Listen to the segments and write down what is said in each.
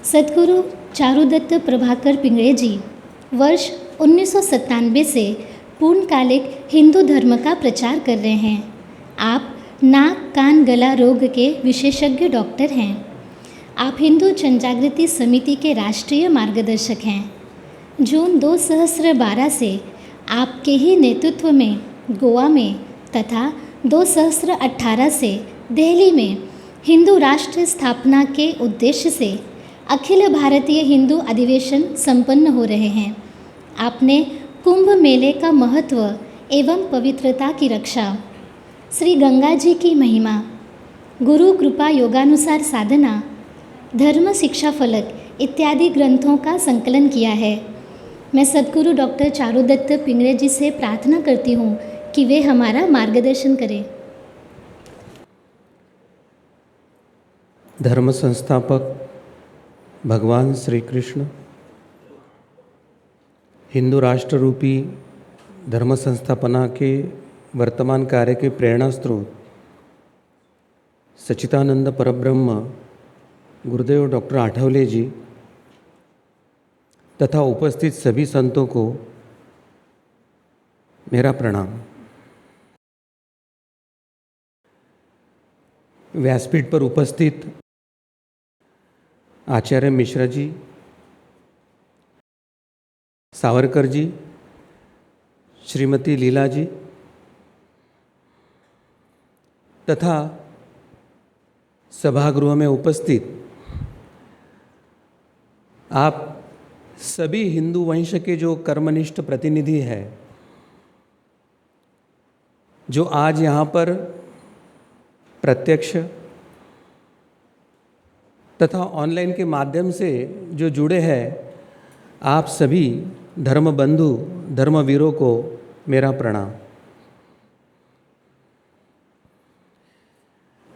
सद्गुरु चारुदत्त प्रभाकर पिंगळे जी वर्ष 1997 से पूर्णकालिक हिंदू धर्म का प्रचार कर रहे हैं। आप नाक कान गला रोग के विशेषज्ञ डॉक्टर हैं। आप हिंदू जनजागृति समिति के राष्ट्रीय मार्गदर्शक हैं। जून 2012 से आपके ही नेतृत्व में गोवा में तथा 2018 से दिल्ली में हिंदू राष्ट्र स्थापना के उद्देश्य से अखिल भारतीय हिंदू अधिवेशन संपन्न हो रहे हैं। आपने कुंभ मेले का महत्व एवं पवित्रता की रक्षा, श्री गंगा जी की महिमा, गुरु कृपा योगानुसार साधना, धर्म शिक्षा फलक इत्यादि ग्रंथों का संकलन किया है। मैं सद्गुरु डॉक्टर चारुदत्त पिंगळे जी से प्रार्थना करती हूँ कि वे हमारा मार्गदर्शन करें। धर्म संस्थापक भगवान श्री कृष्ण, हिंदू राष्ट्र रूपी धर्म संस्थापना के वर्तमान कार्य के प्रेरणा स्रोत सच्चिदानंद परब्रह्म गुरुदेव डॉक्टर आठवले जी तथा उपस्थित सभी संतों को मेरा प्रणाम। व्यासपीठ पर उपस्थित आचार्य मिश्रा जी, सावरकर जी, श्रीमती लीला जी तथा सभागृह में उपस्थित आप सभी हिंदू वंश के जो कर्मनिष्ठ प्रतिनिधि हैं, जो आज यहाँ पर प्रत्यक्ष तथा ऑनलाइन के माध्यम से जो जुड़े हैं, आप सभी धर्म बंधु धर्मवीरों को मेरा प्रणाम।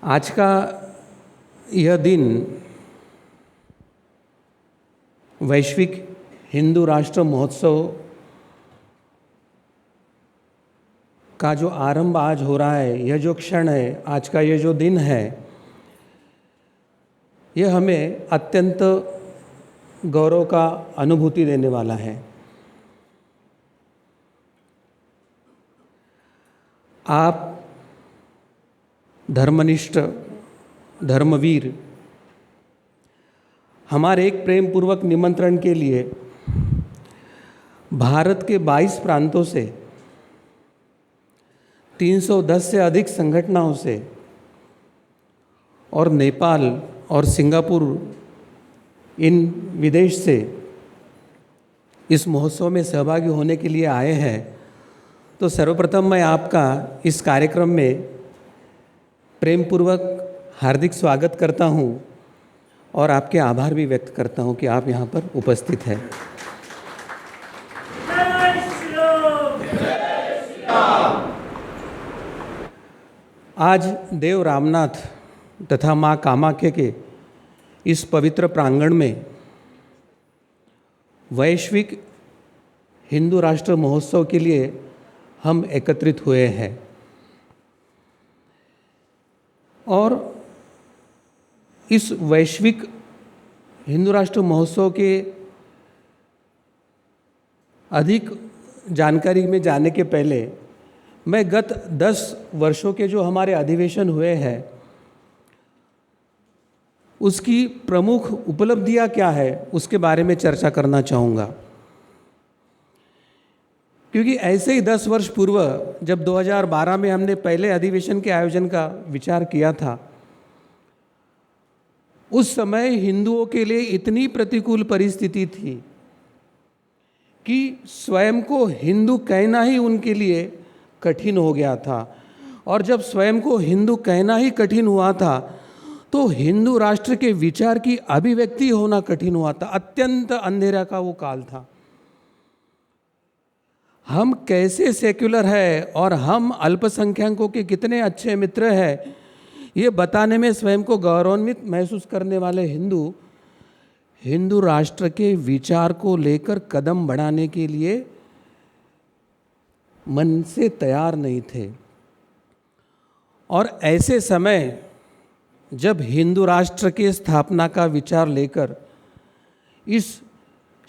आज का यह दिन वैश्विक हिंदू राष्ट्र महोत्सव का जो आरंभ आज हो रहा है, यह जो क्षण है, आज का यह जो दिन है, यह हमें अत्यंत गौरव का अनुभूति देने वाला है। आप धर्मनिष्ठ धर्मवीर हमारे एक प्रेम पूर्वक निमंत्रण के लिए भारत के 22 प्रांतों से 310 से अधिक संगठनों से और नेपाल और सिंगापुर इन विदेश से इस महोत्सव में सहभागी होने के लिए आए हैं। तो सर्वप्रथम मैं आपका इस कार्यक्रम में प्रेम पूर्वक हार्दिक स्वागत करता हूं और आपके आभार भी व्यक्त करता हूं कि आप यहाँ पर उपस्थित हैं। आज देव रामनाथ तथा माँ कामाख्या के इस पवित्र प्रांगण में वैश्विक हिंदू राष्ट्र महोत्सव के लिए हम एकत्रित हुए हैं और इस वैश्विक हिंदू राष्ट्र महोत्सव के अधिक जानकारी में जाने के पहले मैं गत 10 वर्षों के जो हमारे अधिवेशन हुए हैं उसकी प्रमुख उपलब्धियां क्या है उसके बारे में चर्चा करना चाहूँगा। क्योंकि ऐसे ही 10 वर्ष पूर्व जब 2012 में हमने पहले अधिवेशन के आयोजन का विचार किया था, उस समय हिंदुओं के लिए इतनी प्रतिकूल परिस्थिति थी कि स्वयं को हिंदू कहना ही उनके लिए कठिन हो गया था। और जब स्वयं को हिंदू कहना ही कठिन हुआ था तो हिंदू राष्ट्र के विचार की अभिव्यक्ति होना कठिन हुआ था। अत्यंत अंधेरा का वो काल था। हम कैसे सेक्युलर है और हम अल्पसंख्यकों के कितने अच्छे मित्र हैं, ये बताने में स्वयं को गौरवान्वित महसूस करने वाले हिंदू राष्ट्र के विचार को लेकर कदम बढ़ाने के लिए मन से तैयार नहीं थे। और ऐसे समय जब हिंदू राष्ट्र की स्थापना का विचार लेकर इस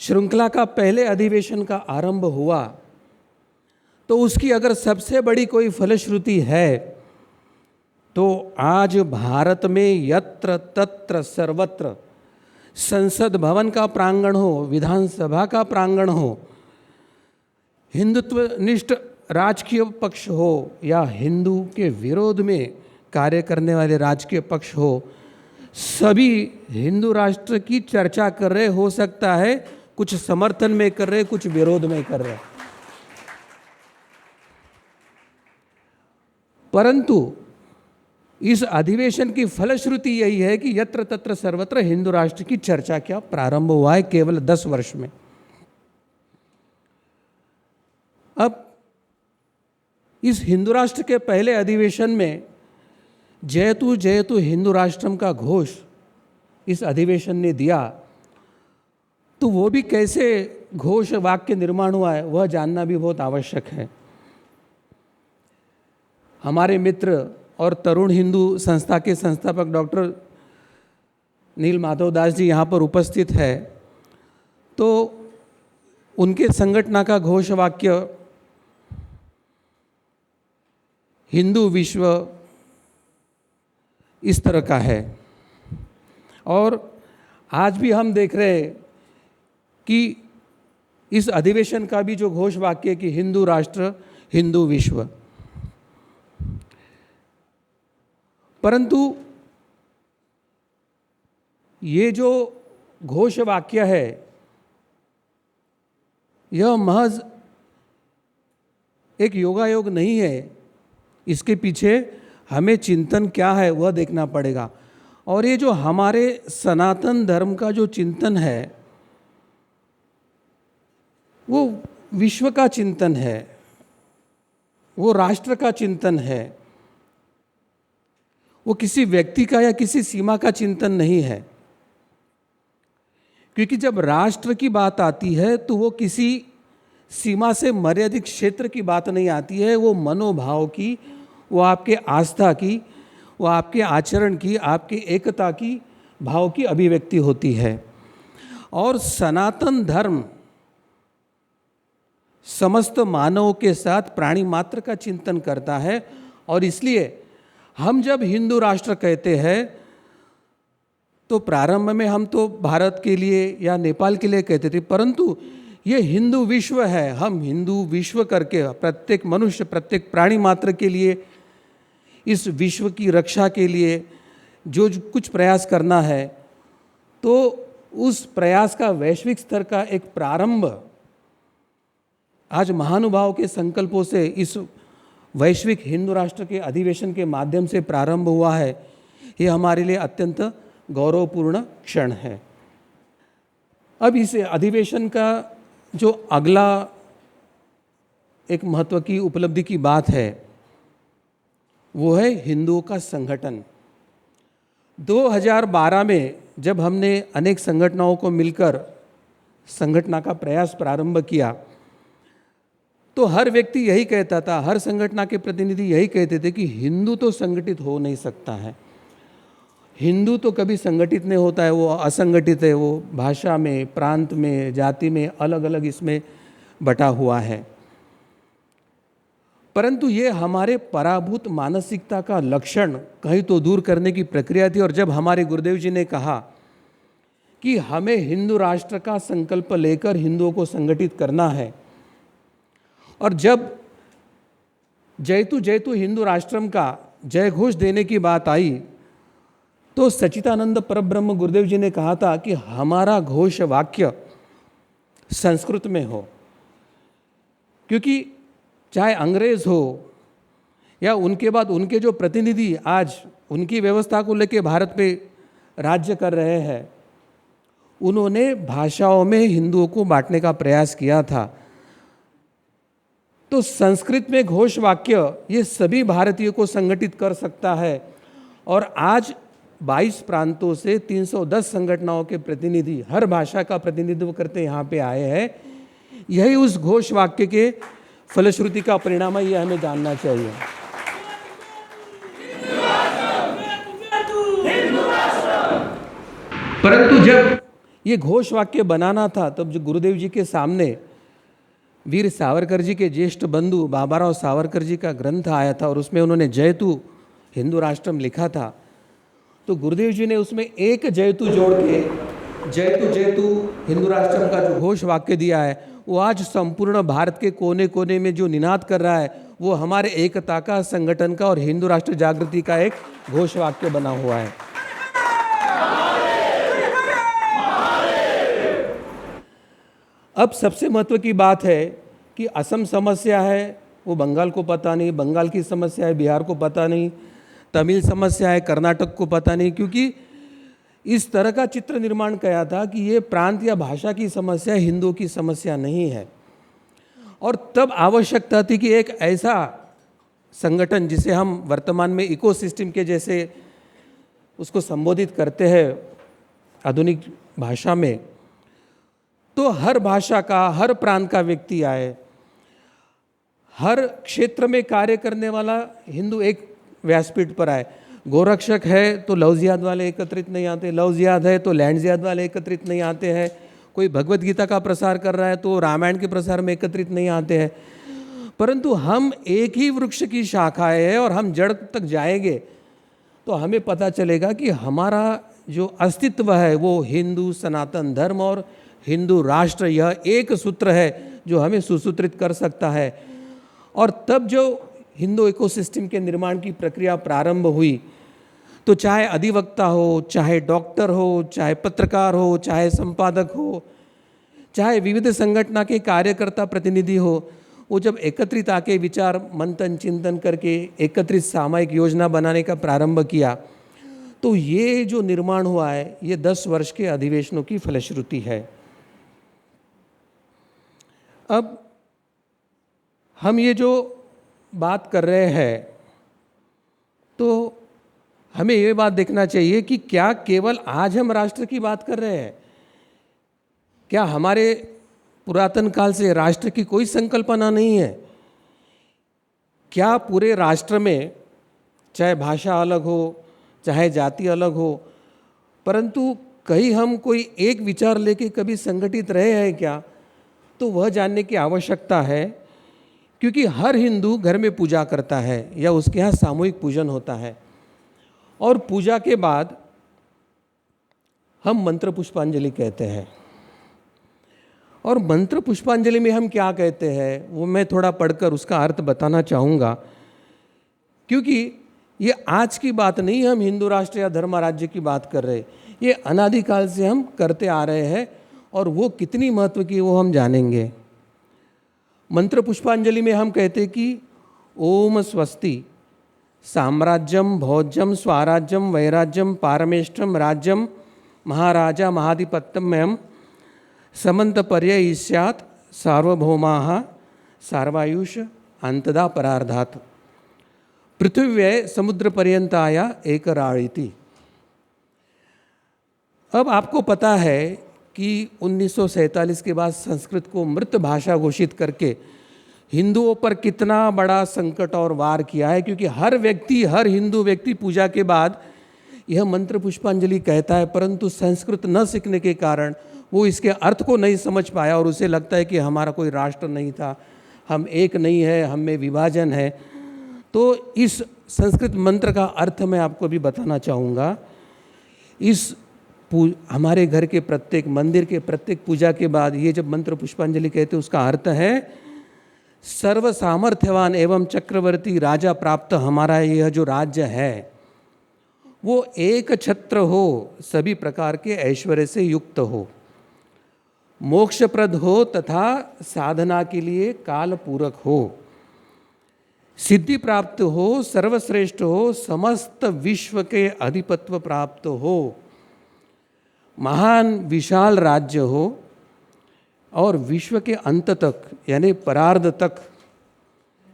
श्रृंखला का पहले अधिवेशन का आरंभ हुआ, तो उसकी अगर सबसे बड़ी कोई फलश्रुति है तो आज भारत में यत्र तत्र सर्वत्र संसद भवन का प्रांगण हो, विधानसभा का प्रांगण हो, हिंदुत्वनिष्ठ राजकीय पक्ष हो या हिंदू के विरोध में कार्य करने वाले राजकीय पक्ष हो, सभी हिंदू राष्ट्र की चर्चा कर रहे। हो सकता है कुछ समर्थन में कर रहे, कुछ विरोध में कर रहे, परंतु इस अधिवेशन की फलश्रुति यही है कि यत्र तत्र सर्वत्र हिंदू राष्ट्र की चर्चा क्या प्रारंभ हुआ है केवल 10 वर्ष में। अब इस हिंदू राष्ट्र के पहले अधिवेशन में जयतु जयतु हिंदू राष्ट्रम का घोष इस अधिवेशन ने दिया, तो वो भी कैसे घोष वाक्य निर्माण हुआ है वह जानना भी बहुत आवश्यक है। हमारे मित्र और तरुण हिंदू संस्था के संस्थापक डॉक्टर नील माधव दास जी यहाँ पर उपस्थित है, तो उनके संगठन का घोष वाक्य हिंदू विश्व इस तरह का है। और आज भी हम देख रहे हैं कि इस अधिवेशन का भी जो घोष वाक्य है कि हिंदू राष्ट्र हिंदू विश्व, परंतु ये जो घोष वाक्य है यह महज एक योगायोग नहीं है, इसके पीछे हमें चिंतन क्या है वह देखना पड़ेगा। और ये जो हमारे सनातन धर्म का जो चिंतन है वो विश्व का चिंतन है, वो राष्ट्र का चिंतन है, वो किसी व्यक्ति का या किसी सीमा का चिंतन नहीं है। क्योंकि जब राष्ट्र की बात आती है तो वो किसी सीमा से मर्यादित क्षेत्र की बात नहीं आती है, वो मनोभाव की, वो आपके आस्था की, वो आपके आचरण की, आपके एकता की भाव की अभिव्यक्ति होती है। और सनातन धर्म समस्त मानवों के साथ प्राणी मात्र का चिंतन करता है। और इसलिए हम जब हिंदू राष्ट्र कहते हैं तो प्रारंभ में हम तो भारत के लिए या नेपाल के लिए कहते थे, परंतु ये हिंदू विश्व है। हम हिंदू विश्व करके प्रत्येक मनुष्य, प्रत्येक प्राणी मात्र के लिए, इस विश्व की रक्षा के लिए जो कुछ प्रयास करना है, तो उस प्रयास का वैश्विक स्तर का एक प्रारंभ आज महानुभाव के संकल्पों से इस वैश्विक हिंदू राष्ट्र के अधिवेशन के माध्यम से प्रारंभ हुआ है। ये हमारे लिए अत्यंत गौरवपूर्ण क्षण है। अब इस अधिवेशन का जो अगला एक महत्व की उपलब्धि की बात है वो है हिंदुओं का संगठन। 2012 में जब हमने अनेक संगठनों को मिलकर संगठन का प्रयास प्रारंभ किया तो हर व्यक्ति यही कहता था, हर संगठन के प्रतिनिधि यही कहते थे कि हिंदू तो संगठित हो नहीं सकता है, हिंदू तो कभी संगठित नहीं होता है, वो असंगठित है, वो भाषा में, प्रांत में, जाति में अलग अलग इसमें बटा हुआ है। परंतु ये हमारे पराभूत मानसिकता का लक्षण कहीं तो दूर करने की प्रक्रिया थी। और जब हमारे गुरुदेव जी ने कहा कि हमें हिंदू राष्ट्र का संकल्प लेकर हिंदुओं को संगठित करना है, और जब जयतु जयतु हिंदू राष्ट्रम का जय घोष देने की बात आई तो सच्चिदानंद परब्रह्म गुरुदेव जी ने कहा था कि हमारा घोष वाक्य संस्कृत में हो, क्योंकि चाहे अंग्रेज हो या उनके बाद उनके जो प्रतिनिधि आज उनकी व्यवस्था को लेकर भारत पे राज्य कर रहे हैं, उन्होंने भाषाओं में हिंदुओं को बांटने का प्रयास किया था। तो संस्कृत में घोष वाक्य ये सभी भारतीयों को संगठित कर सकता है। और आज 22 प्रांतों से 310 संगठनों के प्रतिनिधि हर भाषा का प्रतिनिधित्व करते यहाँ पे आए हैं। यही उस घोष वाक्य के फलश्रुति का परिणाम है, यह हमें जानना चाहिए। परंतु जब ये घोष वाक्य बनाना था तब जो गुरुदेव जी के सामने वीर सावरकर जी के ज्येष्ठ बंधु बाबाराव सावरकर जी का ग्रंथ आया था और उसमें उन्होंने जयतु हिंदू राष्ट्रम लिखा था। तो गुरुदेव जी ने उसमें एक जयतु जोड़ के जयतु जयतु हिंदू राष्ट्रम का जो घोष वाक्य दिया है, वो आज संपूर्ण भारत के कोने कोने में जो निनाद कर रहा है, वो हमारे एकता का, संगठन का और हिंदू राष्ट्र जागृति का एक घोष वाक्य बना हुआ है। अब सबसे महत्व की बात है कि असम समस्या है, वो बंगाल को पता नहीं, बंगाल की समस्या है बिहार को पता नहीं, तमिल समस्या है कर्नाटक को पता नहीं, क्योंकि इस तरह का चित्र निर्माण किया था कि ये प्रांत या भाषा की समस्या हिंदुओं की समस्या नहीं है। और तब आवश्यकता थी कि एक ऐसा संगठन जिसे हम वर्तमान में इकोसिस्टम के जैसे उसको संबोधित करते हैं आधुनिक भाषा में, तो हर भाषा का, हर प्रांत का व्यक्ति आए, हर क्षेत्र में कार्य करने वाला हिंदू एक व्यासपीठ पर आए। गोरक्षक है तो लव जिहाद वाले एकत्रित नहीं आते, लव जिहाद है तो लैंड जिहाद वाले एकत्रित नहीं आते हैं, कोई भगवत गीता का प्रसार कर रहा है तो रामायण के प्रसार में एकत्रित नहीं आते हैं, परंतु हम एक ही वृक्ष की शाखाएं हैं और हम जड़ तक जाएंगे तो हमें पता चलेगा कि हमारा जो अस्तित्व है वो हिंदू सनातन धर्म और हिंदू राष्ट्र, यह एक सूत्र है जो हमें सुसूत्रित कर सकता है। और तब जो हिंदू इकोसिस्टम के निर्माण की प्रक्रिया प्रारंभ हुई, तो चाहे अधिवक्ता हो, चाहे डॉक्टर हो, चाहे पत्रकार हो, चाहे संपादक हो, चाहे विविध संगठन के कार्यकर्ता प्रतिनिधि हो, वो जब एकत्रित आके विचार मंथन चिंतन करके एकत्रित सामूहिक योजना बनाने का प्रारंभ किया, तो ये जो निर्माण हुआ है ये 10 वर्ष के अधिवेशनों की फलश्रुति है। अब हम ये जो बात कर रहे हैं तो हमें ये बात देखना चाहिए कि क्या केवल आज हम राष्ट्र की बात कर रहे हैं, क्या हमारे पुरातन काल से राष्ट्र की कोई संकल्पना नहीं है? क्या पूरे राष्ट्र में चाहे भाषा अलग हो, चाहे जाति अलग हो, परंतु कहीं हम कोई एक विचार लेके कभी संगठित रहे हैं क्या? तो वह जानने की आवश्यकता है, क्योंकि हर हिंदू घर में पूजा करता है या उसके यहाँ सामूहिक पूजन होता है और पूजा के बाद हम मंत्र पुष्पांजलि कहते हैं। और मंत्र पुष्पांजलि में हम क्या कहते हैं वो मैं थोड़ा पढ़कर उसका अर्थ बताना चाहूँगा, क्योंकि ये आज की बात नहीं, हम हिंदू राष्ट्र या धर्म राज्य की बात कर रहे, ये अनादिकाल से हम करते आ रहे हैं और वो कितनी महत्व की वो हम जानेंगे। मंत्र पुष्पांजलि में हम कहते कि ओम स्वस्ति साम्राज्यम भोज्यम स्वराज्यम वैराज्यम पारमेष्ठम राज्यम महाराजा महाधिपत्यमयम समंत पर्ययिष्यात् सार्वभौमाः सार्वायुष अंतदा परार्धात् पृथ्व्यै समुद्र पर्यंताया एकराळिति। अब आपको पता है कि 1947 के बाद संस्कृत को मृत भाषा घोषित करके हिंदुओं पर कितना बड़ा संकट और वार किया है, क्योंकि हर हिंदू व्यक्ति पूजा के बाद यह मंत्र पुष्पांजलि कहता है, परंतु संस्कृत न सीखने के कारण वो इसके अर्थ को नहीं समझ पाया और उसे लगता है कि हमारा कोई राष्ट्र नहीं था, हम एक नहीं है, हम में विभाजन है। तो इस संस्कृत मंत्र का अर्थ मैं आपको भी बताना चाहूँगा। इस हमारे घर के प्रत्येक मंदिर के प्रत्येक पूजा के बाद ये जब मंत्र पुष्पांजलि कहते हैं, उसका अर्थ है सर्व सामर्थ्यवान एवं चक्रवर्ती राजा प्राप्त हमारा यह जो राज्य है वो एक छत्र हो, सभी प्रकार के ऐश्वर्य से युक्त हो, मोक्षप्रद हो तथा साधना के लिए काल पूरक हो, सिद्धि प्राप्त हो, सर्वश्रेष्ठ हो, समस्त विश्व के अधिपत्व प्राप्त हो, महान विशाल राज्य हो और विश्व के अंत तक यानी परार्ध तक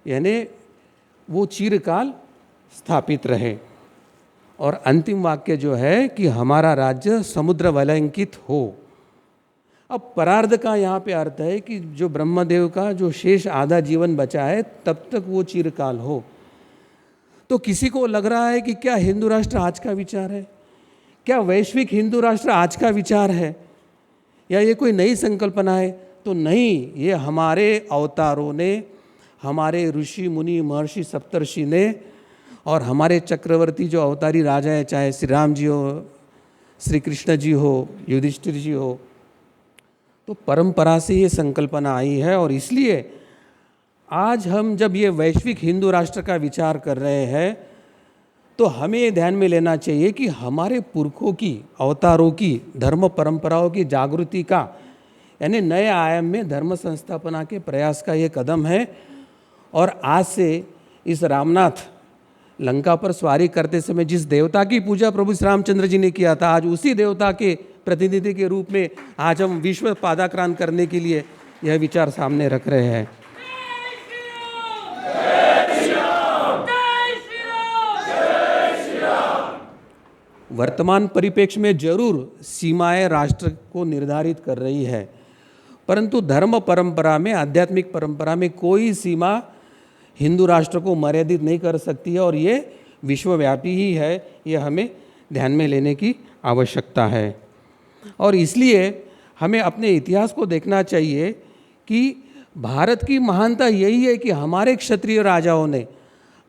यानी वो चिरकाल स्थापित रहे। और अंतिम वाक्य जो है कि हमारा राज्य समुद्र वलंकित हो। अब परार्ध का यहाँ पे अर्थ है कि जो ब्रह्मदेव का जो शेष आधा जीवन बचा है तब तक वो चिरकाल हो। तो किसी को लग रहा है कि क्या हिंदू राष्ट्र आज का विचार है, क्या वैश्विक हिंदू राष्ट्र आज का विचार है? या ये कोई नई संकल्पना है, तो नहीं, ये हमारे अवतारों ने, हमारे ऋषि मुनि महर्षि सप्तर्षि ने और हमारे चक्रवर्ती जो अवतारी राजा है, चाहे श्री राम जी हो, श्री कृष्ण जी हो, युधिष्ठिर जी हो, तो परंपरा से ये संकल्पना आई है। और इसलिए आज हम जब ये वैश्विक हिंदू राष्ट्र का विचार कर रहे हैं तो हमें ये ध्यान में लेना चाहिए कि हमारे पुरखों की, अवतारों की, धर्म परंपराओं की जागृति का, यानी नए आयाम में धर्म संस्थापना के प्रयास का ये कदम है। और आज से इस रामनाथ लंका पर सवारी करते समय जिस देवता की पूजा प्रभु श्री रामचंद्र जी ने किया था, आज उसी देवता के प्रतिनिधि के रूप में आज हम विश्व पादाक्रांत करने के लिए यह विचार सामने रख रहे हैं। वर्तमान परिप्रेक्ष्य में जरूर सीमाएं राष्ट्र को निर्धारित कर रही है, परंतु धर्म परंपरा में, आध्यात्मिक परंपरा में कोई सीमा हिंदू राष्ट्र को मर्यादित नहीं कर सकती है और ये विश्वव्यापी ही है। ये हमें ध्यान में लेने की आवश्यकता है। और इसलिए हमें अपने इतिहास को देखना चाहिए कि भारत की महानता यही है कि हमारे क्षत्रिय राजाओं ने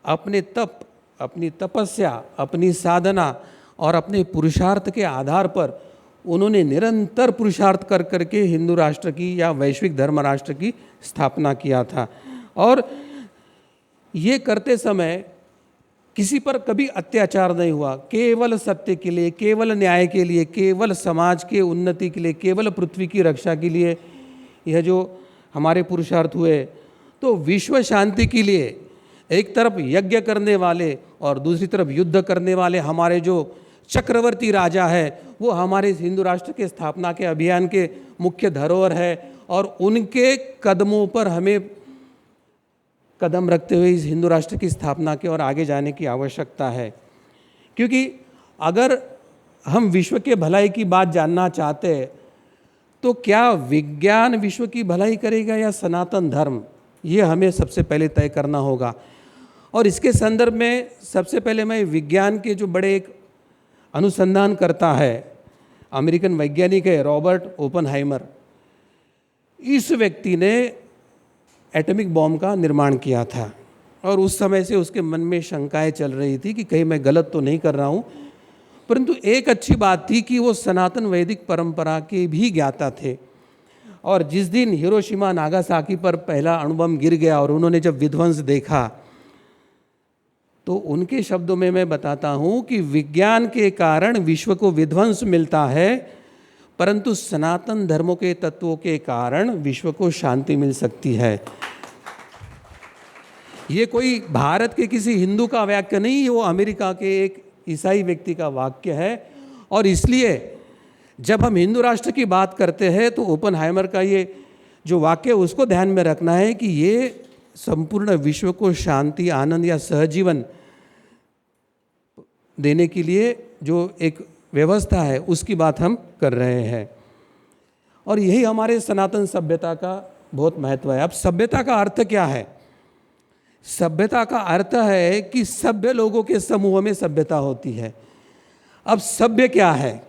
अपने तप, अपनी तपस्या, अपनी साधना और अपने पुरुषार्थ के आधार पर उन्होंने निरंतर पुरुषार्थ कर करके हिंदू राष्ट्र की या वैश्विक धर्म राष्ट्र की स्थापना किया था। और ये करते समय किसी पर कभी अत्याचार नहीं हुआ, केवल सत्य के लिए, केवल न्याय के लिए, केवल समाज के उन्नति के लिए, केवल पृथ्वी की रक्षा के लिए यह जो हमारे पुरुषार्थ हुए। तो विश्व शांति के लिए एक तरफ यज्ञ करने वाले और दूसरी तरफ युद्ध करने वाले हमारे जो चक्रवर्ती राजा है, वो हमारे हिंदू राष्ट्र के स्थापना के अभियान के मुख्य धरोहर है। और उनके कदमों पर हमें कदम रखते हुए इस हिंदू राष्ट्र की स्थापना की और आगे जाने की आवश्यकता है। क्योंकि अगर हम विश्व के भलाई की बात जानना चाहते हैं तो क्या विज्ञान विश्व की भलाई करेगा या सनातन धर्म, ये हमें सबसे पहले तय करना होगा। और इसके संदर्भ में सबसे पहले मैं विज्ञान के जो बड़े एक अनुसंधान करता है, अमेरिकन वैज्ञानिक है रॉबर्ट ओपनहाइमर, इस व्यक्ति ने एटॉमिक बॉम्ब का निर्माण किया था। और उस समय से उसके मन में शंकाएं चल रही थी कि कहीं मैं गलत तो नहीं कर रहा हूँ। परंतु एक अच्छी बात थी कि वो सनातन वैदिक परंपरा के भी ज्ञाता थे। और जिस दिन हिरोशिमा नागासाकी पर पहला अणुबम गिर गया और उन्होंने जब विध्वंस देखा, तो उनके शब्दों में मैं बताता हूँ कि विज्ञान के कारण विश्व को विध्वंस मिलता है, परंतु सनातन धर्मों के तत्वों के कारण विश्व को शांति मिल सकती है। ये कोई भारत के किसी हिंदू का वाक्य नहीं, वो अमेरिका के एक ईसाई व्यक्ति का वाक्य है। और इसलिए जब हम हिंदू राष्ट्र की बात करते हैं तो ओपनहाइमर का ये जो वाक्य है उसको ध्यान में रखना है कि ये संपूर्ण विश्व को शांति, आनंद या सहजीवन देने के लिए जो एक व्यवस्था है उसकी बात हम कर रहे हैं। और यही हमारे सनातन सभ्यता का बहुत महत्व है। अब सभ्यता का अर्थ क्या है? सभ्यता का अर्थ है कि सभ्य लोगों के समूह में सभ्यता होती है। अब सभ्य क्या है?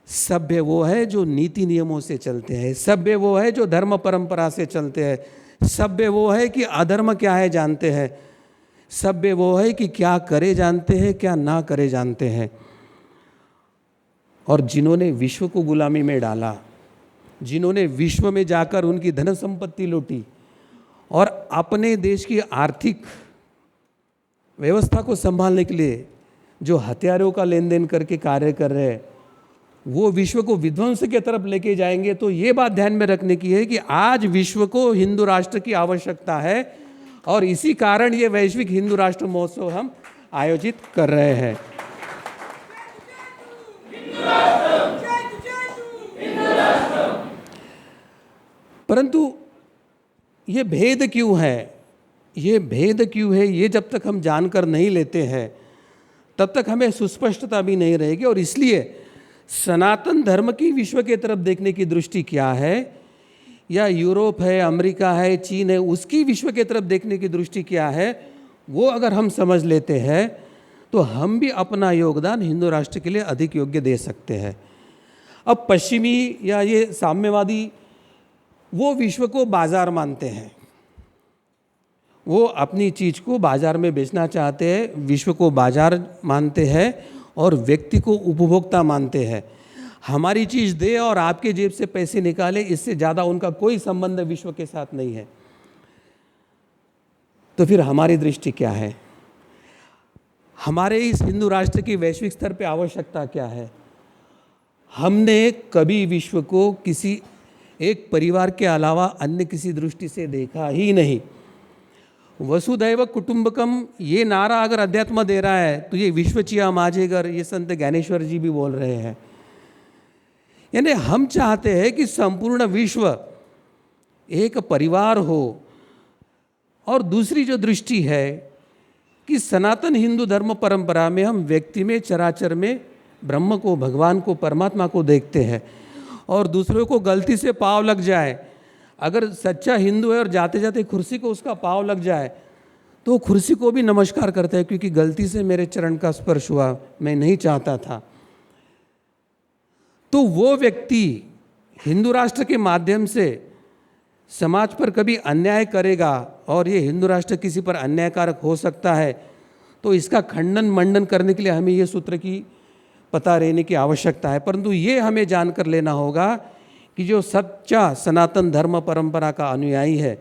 सभ्य वो है जो नीति नियमों से चलते हैं, सभ्य वो है जो धर्म परंपरा से चलते हैं, सभ्य वो है कि अधर्म क्या है जानते हैं, सभ्य वो है कि क्या करे जानते हैं, क्या ना करे जानते हैं। और जिन्होंने विश्व को गुलामी में डाला, जिन्होंने विश्व में जाकर उनकी धन संपत्ति लूटी और अपने देश की आर्थिक व्यवस्था को संभालने के लिए जो हथियारों का लेन देन करके कार्य कर रहे हैं, वो विश्व को विध्वंस की तरफ लेके जाएंगे। तो ये बात ध्यान में रखने की है कि आज विश्व को हिंदू राष्ट्र की आवश्यकता है और इसी कारण ये वैश्विक हिंदू राष्ट्र महोत्सव हम आयोजित कर रहे हैं। परंतु ये भेद क्यों है? ये भेद क्यों है? ये जब तक हम जानकर नहीं लेते हैं तब तक हमें सुस्पष्टता भी नहीं रहेगी। और इसलिए सनातन धर्म की विश्व के तरफ देखने की दृष्टि क्या है, या यूरोप है, अमेरिका है, चीन है, उसकी विश्व के तरफ देखने की दृष्टि क्या है, वो अगर हम समझ लेते हैं तो हम भी अपना योगदान हिंदू राष्ट्र के लिए अधिक योग्य दे सकते हैं। अब पश्चिमी या ये साम्यवादी वो विश्व को बाजार मानते हैं, वो अपनी चीज़ को बाजार में बेचना चाहते हैं, विश्व को बाजार मानते हैं और व्यक्ति को उपभोक्ता मानते हैं। हमारी चीज़ दे और आपके जेब से पैसे निकाले, इससे ज़्यादा उनका कोई संबंध विश्व के साथ नहीं है। तो फिर हमारी दृष्टि क्या है? हमारे इस हिंदू राष्ट्र की वैश्विक स्तर पे आवश्यकता क्या है? हमने कभी विश्व को किसी एक परिवार के अलावा अन्य किसी दृष्टि से देखा ही नहीं। वसुधैव कुटुंबकम ये नारा अगर अध्यात्म दे रहा है तो ये विश्वचिया माजेगर, ये संत ज्ञानेश्वर जी भी बोल रहे हैं। यानी हम चाहते हैं कि संपूर्ण विश्व एक परिवार हो। और दूसरी जो दृष्टि है कि सनातन हिंदू धर्म परंपरा में हम व्यक्ति में, चराचर में ब्रह्म को, भगवान को, परमात्मा को देखते हैं। और दूसरों को गलती से पाँव लग जाए, अगर सच्चा हिंदू है और जाते जाते कुर्सी को उसका पाँव लग जाए तो वो कुर्सी को भी नमस्कार करता है, क्योंकि गलती से मेरे चरण का स्पर्श हुआ, मैं नहीं चाहता था। तो वो व्यक्ति हिंदू राष्ट्र के माध्यम से समाज पर कभी अन्याय करेगा और ये हिंदू राष्ट्र किसी पर अन्यायकारक हो सकता है, तो इसका खंडन मंडन करने के लिए हमें ये सूत्र की पता रहने की आवश्यकता है। परंतु ये हमें जानकर लेना होगा कि जो सच्चा सनातन धर्म परंपरा का अनुयायी है,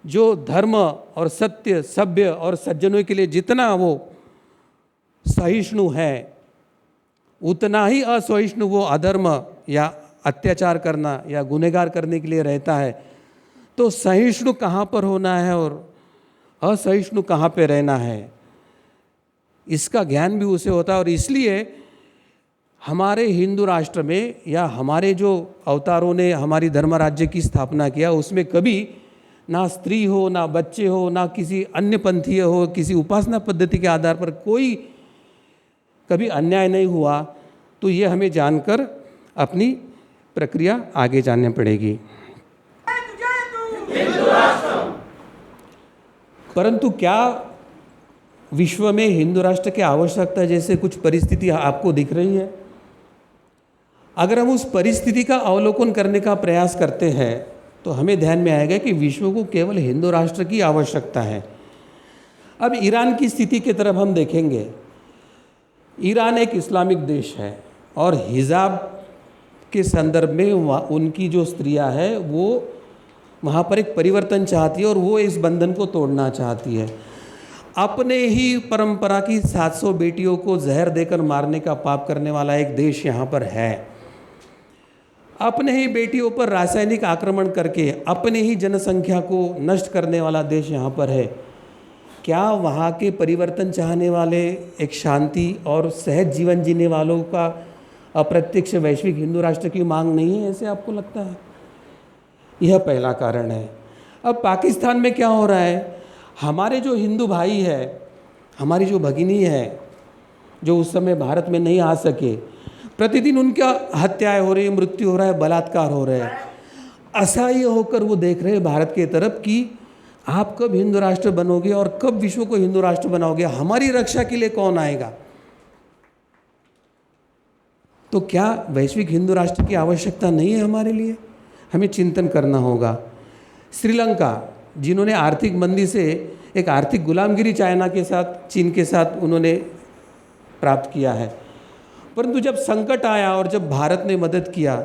जो धर्म और सत्य, सभ्य और सज्जनों के लिए जितना वो सहिष्णु है, उतना ही असहिष्णु वो अधर्म या अत्याचार करना या गुनहगार करने के लिए रहता है। तो सहिष्णु कहाँ पर होना है और असहिष्णु कहाँ पे रहना है, इसका ज्ञान भी उसे होता है। और इसलिए हमारे हिंदू राष्ट्र में या हमारे जो अवतारों ने हमारी धर्म राज्य की स्थापना किया, उसमें कभी ना स्त्री हो, ना बच्चे हो, ना किसी अन्य पंथीय हो, किसी उपासना पद्धति के आधार पर कोई कभी अन्याय नहीं हुआ। तो ये हमें जानकर अपनी प्रक्रिया आगे जाननी पड़ेगी। परंतु क्या विश्व में हिंदू राष्ट्र की आवश्यकता जैसे कुछ परिस्थिति आपको दिख रही है? अगर हम उस परिस्थिति का अवलोकन करने का प्रयास करते हैं तो हमें ध्यान में आएगा कि विश्व को केवल हिंदू राष्ट्र की आवश्यकता है। अब ईरान की स्थिति की तरफ हम देखेंगे। ईरान एक इस्लामिक देश है और हिजाब के संदर्भ में उनकी जो स्त्रियां हैं वो वहाँ पर एक परिवर्तन चाहती है और वो इस बंधन को तोड़ना चाहती है। अपने ही परंपरा की 700 बेटियों को जहर देकर मारने का पाप करने वाला एक देश यहाँ पर है। अपने ही बेटियों पर रासायनिक आक्रमण करके अपने ही जनसंख्या को नष्ट करने वाला देश यहाँ पर है। क्या वहाँ के परिवर्तन चाहने वाले, एक शांति और सहज जीवन जीने वालों का अप्रत्यक्ष वैश्विक हिंदू राष्ट्र की मांग नहीं है, ऐसे आपको लगता है? यह पहला कारण है। अब पाकिस्तान में क्या हो रहा है? हमारे जो हिंदू भाई है, हमारी जो भगिनी है, जो उस समय भारत में नहीं आ सके, प्रतिदिन उनका हत्याएं हो रही है, मृत्यु हो रहा है, बलात्कार हो रहे हैं। असहाय होकर वो देख रहे हैं भारत के तरफ कि आप कब हिंदू राष्ट्र बनोगे और कब विश्व को हिंदू राष्ट्र बनाओगे, हमारी रक्षा के लिए कौन आएगा? तो क्या वैश्विक हिंदू राष्ट्र की आवश्यकता नहीं है हमारे लिए? हमें चिंतन करना होगा। श्रीलंका, जिन्होंने आर्थिक मंदी से एक आर्थिक गुलामगिरी चाइना के साथ, चीन के साथ उन्होंने प्राप्त किया है, परंतु जब संकट आया और जब भारत ने मदद किया